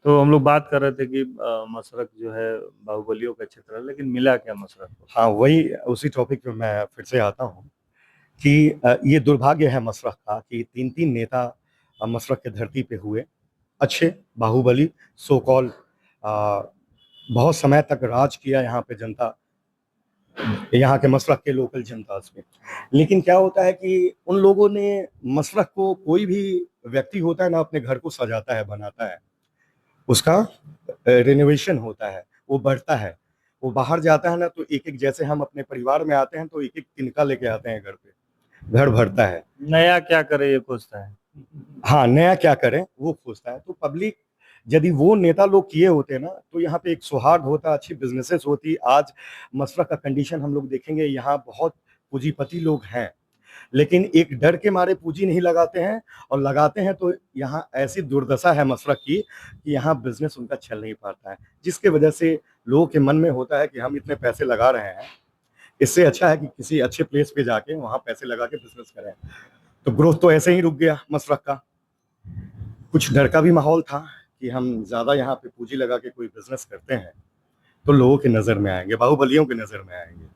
तो हम लोग बात कर रहे थे कि मशरक जो है बाहुबलियों का क्षेत्र है, लेकिन मिला क्या मशरक को? हाँ, वही उसी टॉपिक पे मैं फिर से आता हूँ कि ये दुर्भाग्य है मशरक का कि तीन तीन नेता मशरक के धरती पे हुए। अच्छे बाहुबली सो कॉल बहुत समय तक राज किया यहाँ पे जनता, यहाँ के मशरक के लोकल जनता पे। लेकिन क्या होता है कि उन लोगों ने मशरक को, कोई भी व्यक्ति होता है ना, अपने घर को सजाता है, बनाता है, उसका रिनोवेशन होता है, वो बढ़ता है। वो बाहर जाता है ना, तो एक एक, जैसे हम अपने परिवार में आते हैं तो एक एक तिनका लेके आते हैं घर पे, घर भरता है। नया क्या करे ये खोजता है। हाँ, नया क्या करें वो खोजता है। तो पब्लिक, यदि वो नेता लोग किए होते ना, तो यहाँ पे एक सौहार्द होता, अच्छी बिजनेसेस होती। आज मशरक का कंडीशन हम लोग देखेंगे, यहाँ बहुत पूंजीपति लोग हैं, लेकिन एक डर के मारे पूंजी नहीं लगाते हैं, और लगाते हैं तो यहाँ ऐसी दुर्दशा है मशरक की कि यहाँ बिजनेस उनका चल नहीं पाता है, जिसके वजह से लोगों के मन में होता है कि हम इतने पैसे लगा रहे हैं, इससे अच्छा है कि किसी अच्छे प्लेस पे जाके वहां पैसे लगा के बिजनेस करें। तो ग्रोथ तो ऐसे ही रुक गया मशरक का। कुछ डर का भी माहौल था कि हम ज्यादा यहाँ पे पूंजी लगा के कोई बिजनेस करते हैं तो लोगों की नजर में आएंगे, बाहुबलियों की नजर में आएंगे।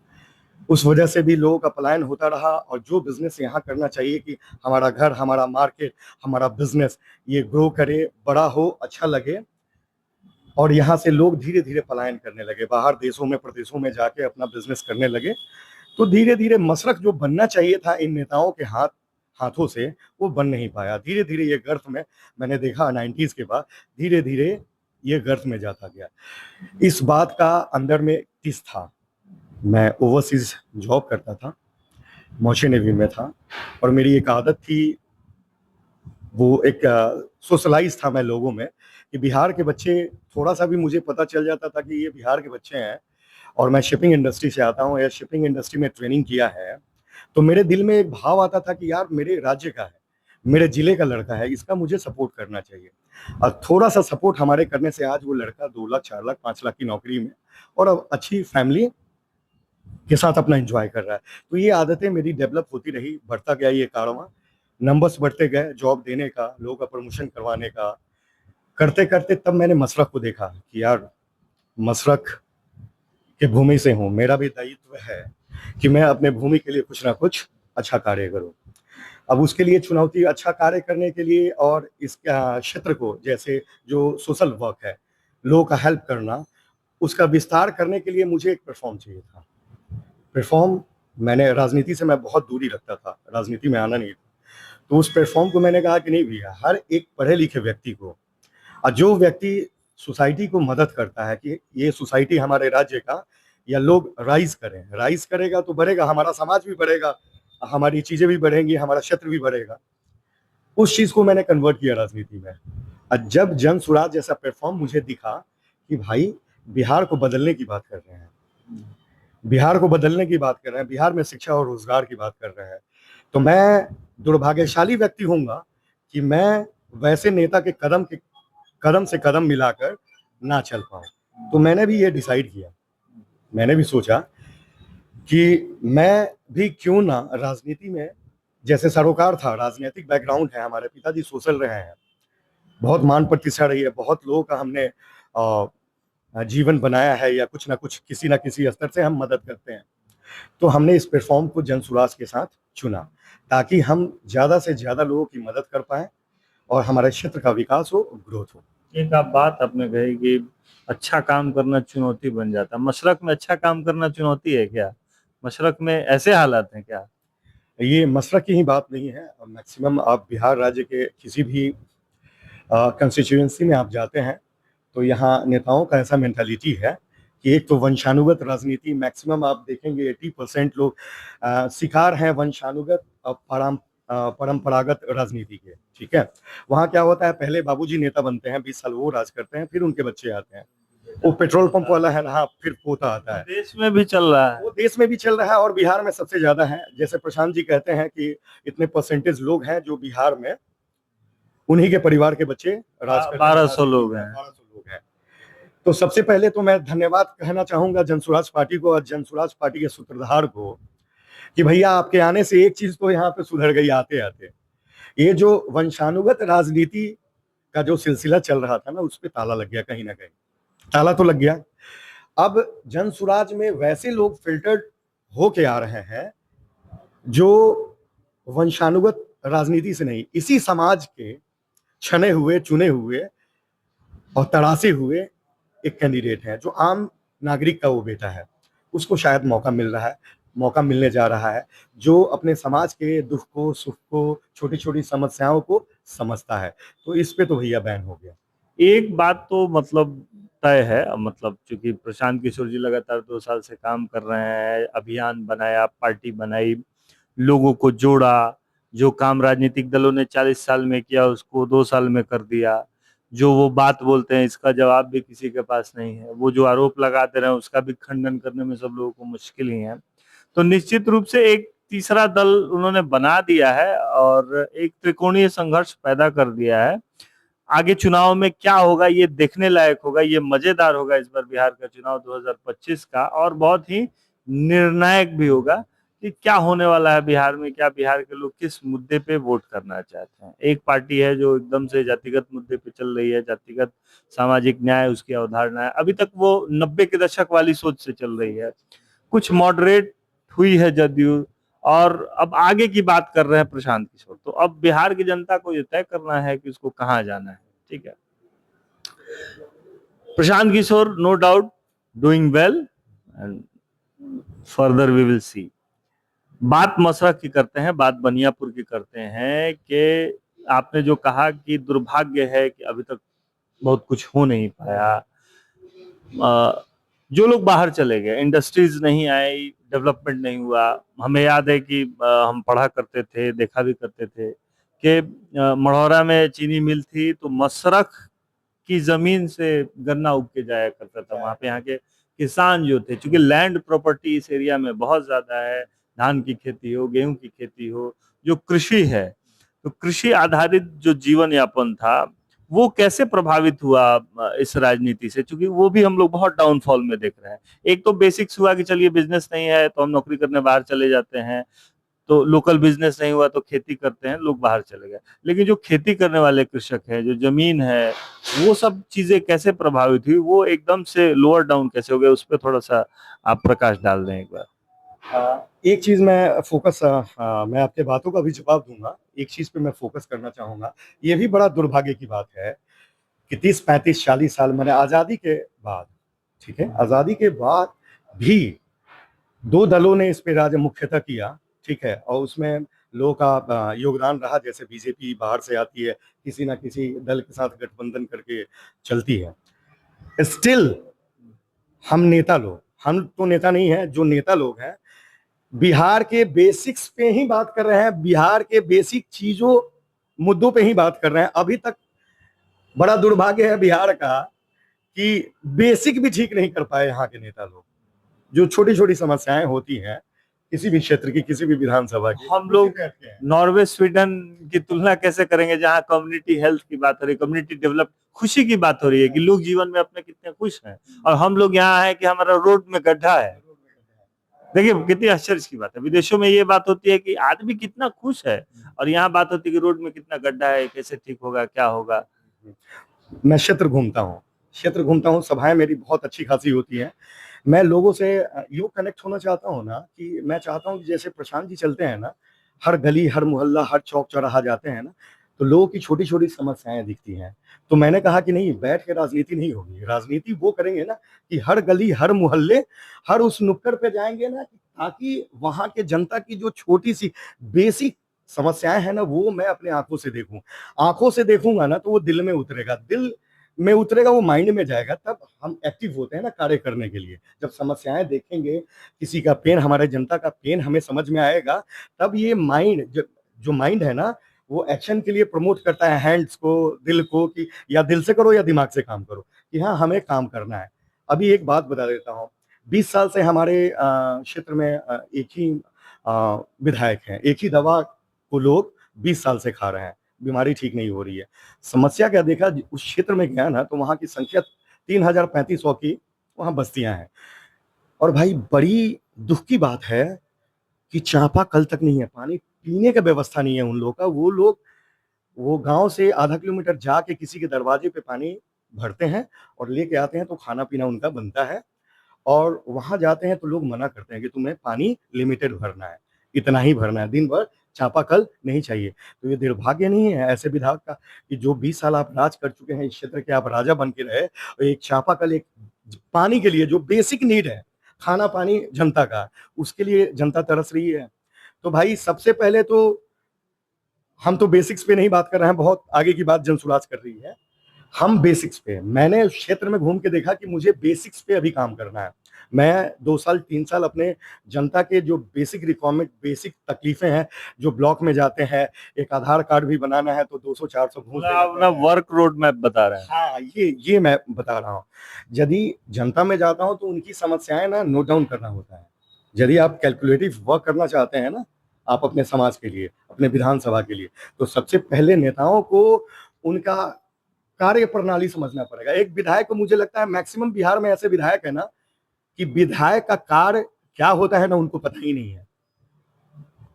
उस वजह से भी लोगों का पलायन होता रहा। और जो बिजनेस यहाँ करना चाहिए कि हमारा घर, हमारा मार्केट, हमारा बिजनेस ये ग्रो करे, बड़ा हो, अच्छा लगे, और यहाँ से लोग धीरे धीरे पलायन करने लगे, बाहर देशों में, प्रदेशों में जाके अपना बिजनेस करने लगे। तो धीरे धीरे मशरक जो बनना चाहिए था इन नेताओं के हाथों से, वो बन नहीं पाया। धीरे धीरे ये गर्त में, मैंने देखा 90s के बाद धीरे धीरे ये गर्त में जाता गया। इस बात का अंदर में किस था, मैं ओवरसीज जॉब करता था, मौचे नेवी में था, और मेरी एक आदत थी, वो एक सोशलाइज था मैं लोगों में, कि बिहार के बच्चे, थोड़ा सा भी मुझे पता चल जाता था कि ये बिहार के बच्चे हैं, और मैं शिपिंग इंडस्ट्री से आता हूँ या शिपिंग इंडस्ट्री में ट्रेनिंग किया है, तो मेरे दिल में एक भाव आता था कि यार मेरे राज्य का है, मेरे जिले का लड़का है, इसका मुझे सपोर्ट करना चाहिए। और थोड़ा सा सपोर्ट हमारे करने से आज वो लड़का 2 लाख, 4 लाख, 5 लाख की नौकरी में, और अब अच्छी फैमिली के साथ अपना एंजॉय कर रहा है। तो ये आदतें मेरी डेवलप होती रही, बढ़ता गया ये कारवां, नंबर्स बढ़ते गए, जॉब देने का, लोगों का प्रमोशन करवाने का, करते करते तब मैंने मशरक को देखा कि यार मशरक के भूमि से हूँ, मेरा भी दायित्व है कि मैं अपने भूमि के लिए कुछ ना कुछ अच्छा कार्य करूं। अब उसके लिए चुनौती, अच्छा कार्य करने के लिए, और इस क्षेत्र को, जैसे जो सोशल वर्क है, लोगों का हेल्प करना, उसका विस्तार करने के लिए मुझे एक प्लेटफॉर्म चाहिए था। प्लेटफॉर्म, मैंने राजनीति से मैं बहुत दूरी रखता था, राजनीति में आना नहीं था। तो उस प्लेटफॉर्म को मैंने कहा कि नहीं भैया, हर एक पढ़े लिखे व्यक्ति को, और जो व्यक्ति सोसाइटी को मदद करता है कि ये सोसाइटी हमारे राज्य का, या लोग राइज करें, राइज करेगा तो बढ़ेगा, हमारा समाज भी बढ़ेगा, हमारी चीजें भी बढ़ेंगी, हमारा क्षेत्र भी बढ़ेगा। उस चीज को मैंने कन्वर्ट किया राजनीति में। और जब जन सुराज जैसा प्लेटफॉर्म मुझे दिखा कि भाई बिहार को बदलने की बात कर रहे हैं, बिहार को बदलने की बात कर रहे हैं, बिहार में शिक्षा और रोजगार की बात कर रहे हैं, तो मैं दुर्भाग्यशाली व्यक्ति हूंगा कि मैं वैसे नेता के कदम से कदम मिलाकर ना चल पाऊं। तो मैंने भी ये डिसाइड किया, मैंने भी सोचा कि मैं भी क्यों ना राजनीति में, जैसे सरोकार था, राजनीतिक बैकग्राउंड है, हमारे पिताजी सोशल रहे हैं, बहुत मान प्रतिष्ठा रही है, बहुत लोगों का हमने जीवन बनाया है, या कुछ ना किसी स्तर से हम मदद करते हैं। तो हमने इस प्लेटफॉर्म को जनसुराज के साथ चुना, ताकि हम ज्यादा से ज्यादा लोगों की मदद कर पाए और हमारे क्षेत्र का विकास हो, ग्रोथ हो। एक आप बात आपने कही कि अच्छा काम करना चुनौती बन जाता, मशरक में अच्छा काम करना चुनौती है क्या? मशरक में ऐसे हालात हैं क्या? ये मशरक की ही बात नहीं है, मैक्सिमम आप बिहार राज्य के किसी भी कंस्टिट्यूएंसी में आप जाते हैं, तो यहाँ नेताओं का ऐसा मेंटालिटी है कि एक तो वंशानुगत राजनीति, मैक्सिमम आप देखेंगे 80% लोग शिकार हैं वंशानुगत परंपरागत राजनीति के। ठीक है, वहाँ क्या होता है, पहले बाबूजी नेता बनते हैं, 20 साल वो राज करते हैं, फिर उनके बच्चे आते हैं, वो पेट्रोल पंप वाला है ना, फिर पोता आता है। देश में भी चल रहा है। वो देश में भी चल रहा है, और बिहार में सबसे ज्यादा है। जैसे प्रशांत जी कहते हैं कि इतने परसेंटेज लोग हैं जो बिहार में, उन्हीं के परिवार के बच्चे राज करते हैं, 1200 लोग हैं। 1200 लोग हैं। तो सबसे पहले तो मैं धन्यवाद कहना चाहूंगा जनसुराज पार्टी को और जनसुराज पार्टी के सूत्रधार को, कि भैया आपके आने से एक चीज तो यहाँ पे सुधर गई आते आते। ये जो वंशानुगत राजनीति का जो सिलसिला चल रहा था ना, उस पे ताला लग गया कहीं ना कहीं। ताला तो लग गया। अब जन सुराज में वैसे लोग फिल्टर्ड होके आ रहे हैं जो वंशानुगत राजनीति से नहीं, इसी समाज के छने हुए, चुने हुए और तरासे हुए एक कैंडिडेट है, जो आम नागरिक का वो बेटा है। उसको शायद मौका मिल रहा है, मौका मिलने जा रहा है, जो अपने समाज के दुख को, सुख को, छोटी छोटी समस्याओं को समझता है। तो इस पे तो भैया बैन हो गया। एक बात तो मतलब तय है, मतलब चूंकि प्रशांत किशोर जी लगातार 2 साल से काम कर रहे हैं, अभियान बनाया, पार्टी बनाई, लोगों को जोड़ा, जो काम राजनीतिक दलों ने 40 साल में किया उसको 2 साल में कर दिया, जो वो बात बोलते हैं इसका जवाब भी किसी के पास नहीं है, वो जो आरोप लगाते रहे उसका भी खंडन करने में सब लोगों को मुश्किल ही है। तो निश्चित रूप से एक तीसरा दल उन्होंने बना दिया है और एक त्रिकोणीय संघर्ष पैदा कर दिया है। आगे चुनाव में क्या होगा ये देखने लायक होगा, ये मजेदार होगा इस बार बिहार का चुनाव 2025 का, और बहुत ही निर्णायक भी होगा कि क्या होने वाला है बिहार में, क्या बिहार के लोग किस मुद्दे पे वोट करना चाहते हैं। एक पार्टी है जो एकदम से जातिगत मुद्दे पे चल रही है, जातिगत सामाजिक न्याय उसकी अवधारणा है, अभी तक वो 90 के दशक वाली सोच से चल रही है। कुछ मॉडरेट हुई है जदयू, और अब आगे की बात कर रहे हैं प्रशांत किशोर। तो अब बिहार की जनता को ये तय करना है कि उसको कहाँ जाना है। ठीक है, Prashant Kishor no doubt doing well and further we will see. बात मसरख की करते हैं, बात बनियापुर की करते हैं कि आपने जो कहा कि दुर्भाग्य है कि अभी तक बहुत कुछ हो नहीं पाया। जो लोग बाहर चले गए, इंडस्ट्रीज नहीं आई, डेवलपमेंट नहीं हुआ। हमें याद है कि हम पढ़ा करते थे, देखा भी करते थे कि मढ़ौरा में चीनी मिल थी तो मसरख की जमीन से गन्ना उग के जाया करता था वहां पे। यहाँ के किसान जो थे, चूंकि लैंड प्रॉपर्टी इस एरिया में बहुत ज्यादा है, धान की खेती हो, गेहूं की खेती हो, जो कृषि है, तो कृषि आधारित जो जीवन यापन था वो कैसे प्रभावित हुआ इस राजनीति से, क्योंकि वो भी हम लोग बहुत डाउनफॉल में देख रहे हैं। एक तो बेसिक्स हुआ कि चलिए बिजनेस नहीं है तो हम नौकरी करने बाहर चले जाते हैं, तो लोकल बिजनेस नहीं हुआ तो खेती करते हैं, लोग बाहर चले गए। लेकिन जो खेती करने वाले कृषक है, जो जमीन है, वो सब चीजें कैसे प्रभावित हुई, वो एकदम से लोअर डाउन कैसे हो गए, उस पर थोड़ा सा आप प्रकाश डाल दें एक बार। एक चीज मैं फोकस, मैं आपके बातों का भी जवाब दूंगा, एक चीज पे मैं फोकस करना चाहूंगा। ये भी बड़ा दुर्भाग्य की बात है कि 30, 35, 40 साल मैंने आजादी के बाद, ठीक है, आजादी के बाद भी दो दलों ने इस पे राज मुख्यतः किया, ठीक है, और उसमें लोगों का योगदान रहा। जैसे बीजेपी बाहर से आती है, किसी ना किसी दल के साथ गठबंधन करके चलती है। स्टिल हम नेता लोग, हम तो नेता नहीं है, जो नेता लोग हैं बिहार के बेसिक्स पे ही बात कर रहे हैं, बिहार के बेसिक चीजों, मुद्दों पे ही बात कर रहे हैं। अभी तक बड़ा दुर्भाग्य है बिहार का कि बेसिक भी ठीक नहीं कर पाए यहाँ के नेता लोग। जो छोटी छोटी समस्याएं होती हैं किसी भी क्षेत्र की, किसी भी विधानसभा की, हम लोग नॉर्वे स्वीडन की तुलना कैसे करेंगे, जहाँ कम्युनिटी हेल्थ की बात हो रही है, कम्युनिटी डेवलप, खुशी की बात हो रही है कि लोग जीवन में अपने कितने खुश हैं, और हम लोग यहाँ है कि हमारा रोड में गड्ढा है। देखिए कितनी आश्चर्य की बात है, विदेशों में ये बात होती है कि आदमी कितना खुश है, और यहाँ बात होती है कि रोड में कितना गड्ढा है, कैसे ठीक होगा, क्या होगा। मैं क्षेत्र घूमता हूँ, सभाएं मेरी बहुत अच्छी खासी होती हैं। मैं लोगों से यूँ कनेक्ट होना चाहता हूँ ना, कि मैं चाहता हूँ कि जैसे प्रशांत जी चलते हैं ना, हर गली, हर मोहल्ला, हर चौक चौराहा जाते हैं ना, तो लोगों की छोटी छोटी समस्याएं दिखती हैं। तो मैंने कहा कि नहीं, बैठ के राजनीति नहीं होगी, राजनीति वो करेंगे ना कि हर गली, हर मोहल्ले, हर उस नुक्कड़ पे जाएंगे ना, ताकि वहां के जनता की जो छोटी सी बेसिक समस्याएं हैं ना, वो मैं अपने आंखों से देखूं। आंखों से देखूंगा ना तो वो दिल में उतरेगा, दिल में उतरेगा, वो माइंड में जाएगा, तब हम एक्टिव होते हैं ना कार्य करने के लिए। जब समस्याएं देखेंगे, किसी का पेन, हमारे जनता का पेन हमें समझ में आएगा, तब ये माइंड, जो माइंड है ना, वो एक्शन के लिए प्रमोट करता है हैंड्स को, दिल को, कि या दिल से करो या दिमाग से काम करो, कि हाँ हमें काम करना है। अभी एक बात बता देता हूँ, 20 साल से हमारे क्षेत्र में एक ही विधायक हैं, एक ही दवा को लोग 20 साल से खा रहे हैं, बीमारी ठीक नहीं हो रही है। समस्या क्या देखा, उस क्षेत्र में गया ना, तो वहां की संख्या 3000-3500 की वहां बस्तियां हैं। और भाई बड़ी दुख की बात है कि चापाकल तक नहीं है, पानी पीने का व्यवस्था नहीं है उन लोगों का। वो लोग वो गांव से आधा किलोमीटर जाके किसी के दरवाजे पे पानी भरते हैं और लेके आते हैं, तो खाना पीना उनका बनता है। और वहां जाते हैं तो लोग मना करते हैं कि तुम्हें पानी लिमिटेड भरना है, इतना ही भरना है, दिन भर चापाकल नहीं चाहिए। तो ये दुर्भाग्य नहीं है ऐसे विधायक का कि जो 20 साल आप राज कर चुके हैं इस क्षेत्र के, आप राजा बन के रहे, और एक चापाकल, एक पानी के लिए जो बेसिक नीड है, खाना पानी जनता का, उसके लिए जनता तरस रही है। तो भाई सबसे पहले तो हम तो बेसिक्स पे नहीं बात कर रहे हैं, बहुत आगे की बात जनसुराज कर रही है। हम बेसिक्स पे, मैंने उस क्षेत्र में घूम के देखा कि मुझे बेसिक्स पे अभी काम करना है। मैं 2 साल 3 साल अपने जनता के जो बेसिक रिक्वायरमेंट, बेसिक तकलीफें हैं, जो ब्लॉक में जाते हैं, एक आधार कार्ड भी बनाना है तो 200-400 घूस मतलब देना आप ना पड़ता है। वर्क रोड मैप बता रहे हैं। हाँ, ये मैं बता रहा हूँ। यदि जनता में जाता हूँ तो उनकी समस्याएं ना नोट डाउन करना होता है। यदि आप कैलकुलेटिव वर्क करना चाहते हैं ना, आप अपने समाज के लिए, अपने विधानसभा के लिए, तो सबसे पहले नेताओं को उनका कार्य प्रणाली समझना पड़ेगा। एक विधायक को, मुझे लगता है मैक्सिमम बिहार में ऐसे विधायक है ना, कि विधायक का कार्य क्या होता है ना उनको पता ही नहीं है।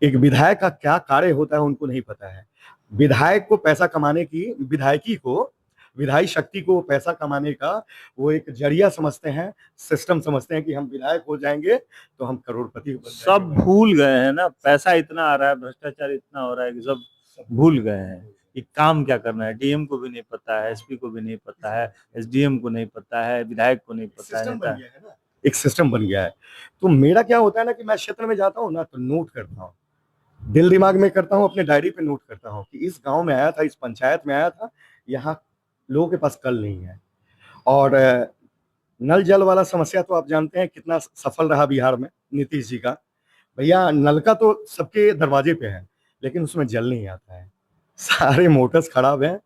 एक विधायक का क्या कार्य होता है उनको नहीं पता है। विधायक को पैसा कमाने की, विधायकी को, विधायी शक्ति को पैसा कमाने का वो एक जरिया समझते हैं, सिस्टम समझते हैं कि हम विधायक हो जाएंगे तो हम करोड़पति बन सब जाएंगे। भूल गए हैं ना, पैसा इतना आ रहा है, भ्रष्टाचार इतना हो रहा है कि सब भूल गए हैं कि काम क्या करना है। डीएम को भी नहीं पता है, एसपी को भी नहीं पता है, एसडीएम को नहीं पता है, विधायक को नहीं पता है, सिस्टम बन नेता। गया है ना, एक सिस्टम बन गया है। तो मेरा क्या होता है ना कि मैं क्षेत्र में जाता हूँ ना तो नोट करता हूँ, दिल दिमाग में करता हूँ, अपने डायरी पे नोट करता हूँ कि इस गांव में आया था, इस पंचायत में आया था, यहाँ लोगों के पास कल नहीं है। और नल जल वाला समस्या तो आप जानते हैं कितना सफल रहा बिहार में नीतीश जी का। भैया नलका तो सबके दरवाजे पे है, लेकिन उसमें जल नहीं आता है, सारे मोटर्स खराब हैं,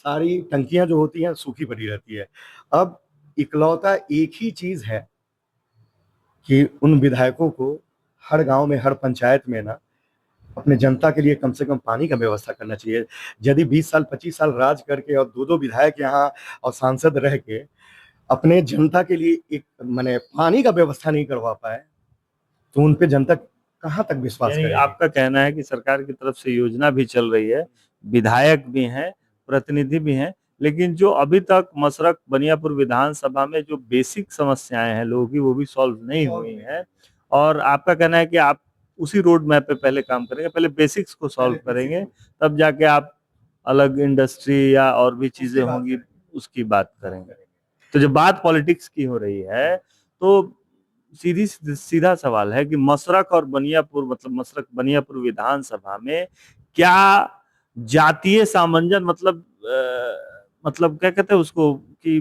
सारी टंकियां जो होती हैं सूखी पड़ी रहती है। अब इकलौता एक ही चीज है कि उन विधायकों को हर गांव में, हर पंचायत में ना अपने जनता के लिए कम से कम पानी का व्यवस्था करना चाहिए। यदि 20 साल 25 साल राज करके और दो दो विधायक यहाँ और सांसद रह के अपने जनता के लिए एक माने पानी का व्यवस्था नहीं करवा पाए, तो उन पे जनता कहाँ तक विश्वास यानी करेगी। आपका कहना है कि सरकार की तरफ से योजना भी चल रही है, विधायक भी हैं, प्रतिनिधि भी हैं, लेकिन जो अभी तक मसरक बनियापुर विधानसभा में जो बेसिक समस्याएं हैं लोगों की, वो भी सॉल्व नहीं हुई हैं। और आपका कहना है कि आप उसी रोड मैप पे पहले काम करेंगे, पहले बेसिक्स को सॉल्व करेंगे, तब जाके आप अलग इंडस्ट्री या और भी चीजें होंगी उसकी बात करेंगे। तो जब बात पॉलिटिक्स की हो रही है, तो सीधा सवाल है कि मसरक और बनियापुर, मतलब मसरक बनियापुर विधानसभा में क्या जातीय सामंजस्य, मतलब क्या कहते हैं उसको कि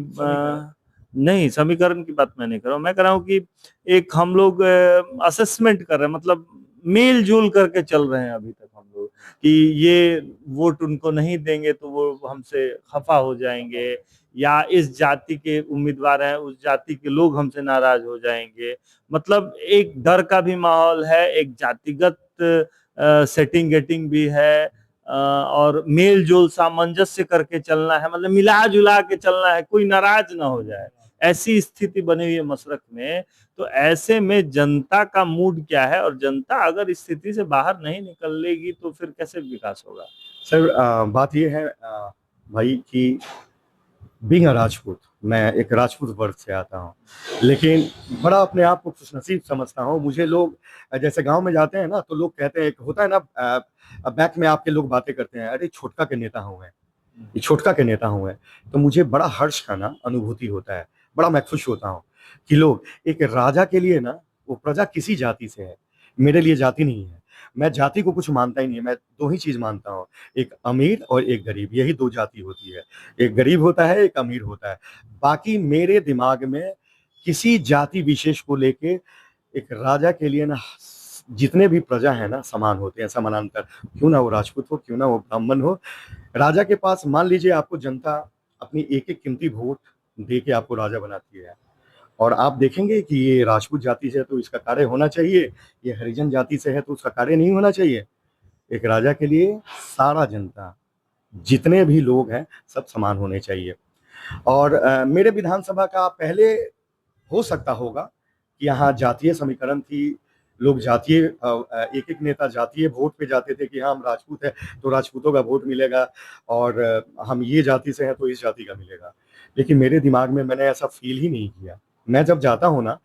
नहीं, समीकरण की बात मैं नहीं कर रहा हूँ, मैं कह रहा हूँ कि एक हम लोग असेसमेंट कर रहे हैं, मतलब मेल जोल करके चल रहे हैं अभी तक हम लोग, कि ये वोट उनको नहीं देंगे तो वो हमसे खफा हो जाएंगे, या इस जाति के उम्मीदवार हैं, उस जाति के लोग हमसे नाराज हो जाएंगे। मतलब एक डर का भी माहौल है, एक जातिगत सेटिंग गेटिंग भी है, और मेल जोल सामंजस्य करके चलना है, मतलब मिला जुला के चलना है, कोई नाराज ना हो जाए, ऐसी स्थिति बनी हुई है मसरक में। तो ऐसे में जनता का मूड क्या है, और जनता अगर इस स्थिति से बाहर नहीं निकलेगी तो फिर कैसे विकास होगा? सर बात ये है भाई कि बीइंग अ राजपूत, मैं एक राजपूत वर्ग से आता हूँ, लेकिन बड़ा अपने आप को खुशनसीब समझता हूँ। मुझे लोग जैसे गांव में जाते हैं ना तो लोग कहते हैं, एक होता है ना बैक में आपके लोग बातें करते हैं, अरे छोटका के नेता हुए हैं, ये छोटका के नेता हुए हैं। तो मुझे बड़ा हर्ष का ना अनुभूति होता है, बड़ा मैं खुश होता हूँ कि लोग एक राजा के लिए ना, वो प्रजा किसी जाति से है, मेरे लिए जाति नहीं है। मैं जाति को कुछ मानता ही नहीं है, मैं दो ही चीज मानता हूँ, एक अमीर और एक गरीब, यही दो जाति होती है। एक गरीब होता है, एक अमीर होता है। बाकी मेरे दिमाग में किसी जाति विशेष को लेके, एक राजा के लिए ना जितने भी प्रजा है ना समान होते हैं, समानांतर, क्यों ना वो राजपूत हो, क्यों ना वो ब्राह्मण हो। राजा के पास मान लीजिए आपको जनता अपनी एक एक कीमती वोट दे के आपको राजा बनाती है, और आप देखेंगे कि ये राजपूत जाति से है तो इसका कार्य होना चाहिए, ये हरिजन जाति से है तो उसका कार्य नहीं होना चाहिए। एक राजा के लिए सारा जनता, जितने भी लोग हैं, सब समान होने चाहिए। और मेरे विधानसभा का पहले हो सकता होगा कि यहाँ जातीय समीकरण थी, लोग जातीय एक एक नेता जातीय वोट पे जाते थे कि हाँ हम राजपूत है तो राजपूतों का वोट मिलेगा, और हम ये जाति से हैं तो इस जाति का मिलेगा। लेकिन मेरे दिमाग में मैंने ऐसा फील ही नहीं किया। मैं जब जाता हूँ ना,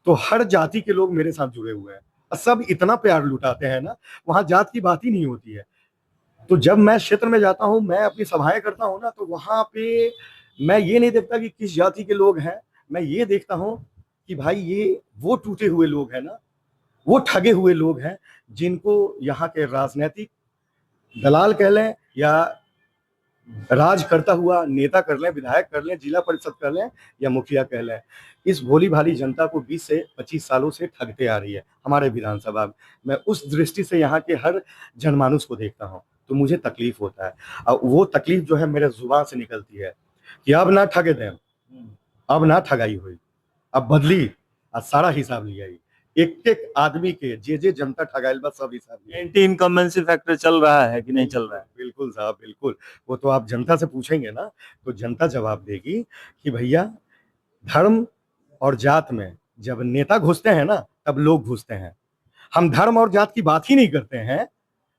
तो हर जाति के लोग मेरे साथ जुड़े हुए हैं और सब इतना प्यार लुटाते हैं ना, वहाँ जात की बात ही नहीं होती है। तो जब मैं क्षेत्र में जाता हूँ, मैं अपनी सभाएं करता हूँ ना, तो वहाँ पे मैं ये नहीं देखता कि किस जाति के लोग हैं, मैं ये देखता हूँ कि भाई ये वो टूटे हुए लोग हैं ना, वो ठगे हुए लोग हैं जिनको यहाँ के राजनीतिक दलाल कह लें या राज करता हुआ नेता कर लें, विधायक कर लें, जिला परिषद कर लें या मुखिया कह लें, इस भोली भाली जनता को 20 से 25 सालों से ठगते आ रही है हमारे विधानसभा में। मैं उस दृष्टि से यहाँ के हर जनमानुस को देखता हूँ, तो मुझे तकलीफ होता है। और वो तकलीफ जो है मेरे जुबान से निकलती है कि अब ना ठगे दें, अब ना ठगाई हुई, अब बदली, अब सारा हिसाब लिया। एक एक आदमी के जे जनता ठगाइल बा सब हिसाब लिया। एंटी इनकम्बेंसी फैक्टर चल रहा है कि नहीं चल रहा है? बिल्कुल साहब, बिल्कुल। वो तो आप जनता से पूछेंगे ना, तो जनता जवाब देगी कि भैया धर्म और जात में जब नेता घुसते हैं ना, तब लोग घुसते हैं। हम धर्म और जात की बात ही नहीं करते हैं,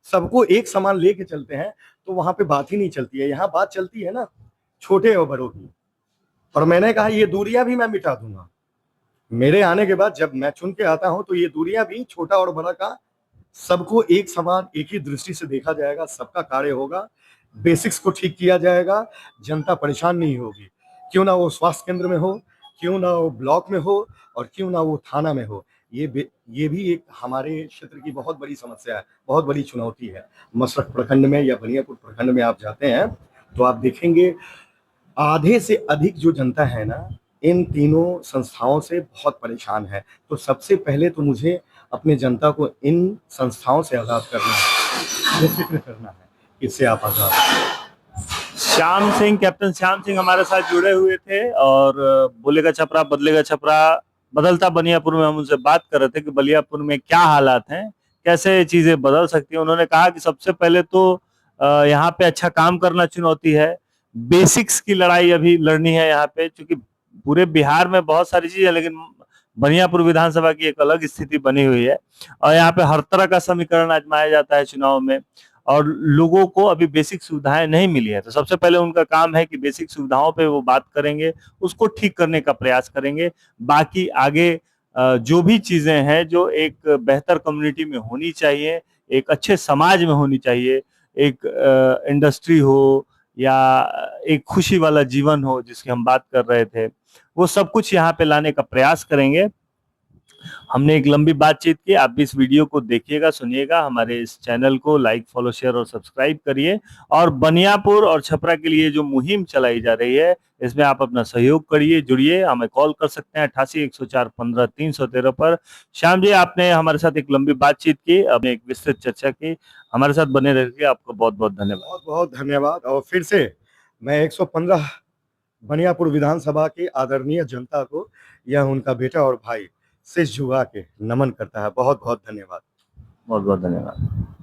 सबको एक समान लेके चलते हैं, तो वहां पे बात ही नहीं चलती है। यहाँ बात चलती है ना छोटे और बड़ों की। और मैंने कहा ये दूरियां भी मैं मिटा दूंगा। मेरे आने के बाद जब मैं चुन के आता हूं, तो ये दूरियां भी छोटा और बड़ा का सबको एक समान एक ही दृष्टि से देखा जाएगा, सबका कार्य होगा, बेसिक्स को ठीक किया जाएगा, जनता परेशान नहीं होगी। क्यों ना वो स्वास्थ्य केंद्र में हो, क्यों ना वो ब्लॉक में हो, और क्यों ना वो थाना में हो। ये भी एक हमारे क्षेत्र की बहुत बड़ी समस्या है, बहुत बड़ी चुनौती है। मसरख प्रखंड में या बनियापुर प्रखंड में आप जाते हैं तो आप देखेंगे आधे से अधिक जो जनता है ना, इन तीनों संस्थाओं से बहुत परेशान है। तो सबसे पहले तो मुझे अपने जनता को इन संस्थाओं से आज़ाद करना है, बेफिक्र करना है, इससे आप आज़ाद हैं। श्याम सिंह, कैप्टन श्याम सिंह हमारे साथ जुड़े हुए थे और बोलेगा छपरा बदलेगा छपरा, बदलता बनियापुर में हम उनसे बात कर रहे थे कि बलियापुर में क्या हालात हैं, कैसे चीजें बदल सकती हैं। उन्होंने कहा कि सबसे पहले तो यहाँ पे अच्छा काम करना चुनौती है, बेसिक्स की लड़ाई अभी लड़नी है यहाँ पे, क्योंकि पूरे बिहार में बहुत सारी चीजें है, लेकिन बनियापुर विधानसभा की एक अलग स्थिति बनी हुई है और यहाँ पे हर तरह का समीकरण आजमाया जाता है चुनाव में, और लोगों को अभी बेसिक सुविधाएं नहीं मिली है। तो सबसे पहले उनका काम है कि बेसिक सुविधाओं पे वो बात करेंगे, उसको ठीक करने का प्रयास करेंगे। बाकी आगे जो भी चीजें हैं जो एक बेहतर कम्युनिटी में होनी चाहिए, एक अच्छे समाज में होनी चाहिए, एक इंडस्ट्री हो या एक खुशी वाला जीवन हो जिसकी हम बात कर रहे थे, वो सब कुछ यहाँ पे लाने का प्रयास करेंगे। हमने एक लंबी बातचीत की, आप भी इस वीडियो को देखिएगा, सुनिएगा, हमारे इस चैनल को लाइक, फॉलो, शेयर और सब्सक्राइब करिए। और बनियापुर और छपरा के लिए जो मुहिम चलाई जा रही है, इसमें आप अपना सहयोग करिए, जुड़िए। हमें कॉल कर सकते हैं 88-104-15-313 पर। श्याम जी, आपने हमारे साथ एक लंबी बातचीत की, आपने एक विस्तृत चर्चा की, हमारे साथ बने रहिए। आपको बहुत बहुत धन्यवाद। बहुत बहुत धन्यवाद। और फिर से मैं 115 बनियापुर विधानसभा की आदरणीय जनता को, यह उनका बेटा और भाई, शीश झुका के नमन करता है। बहुत बहुत धन्यवाद। बहुत बहुत धन्यवाद।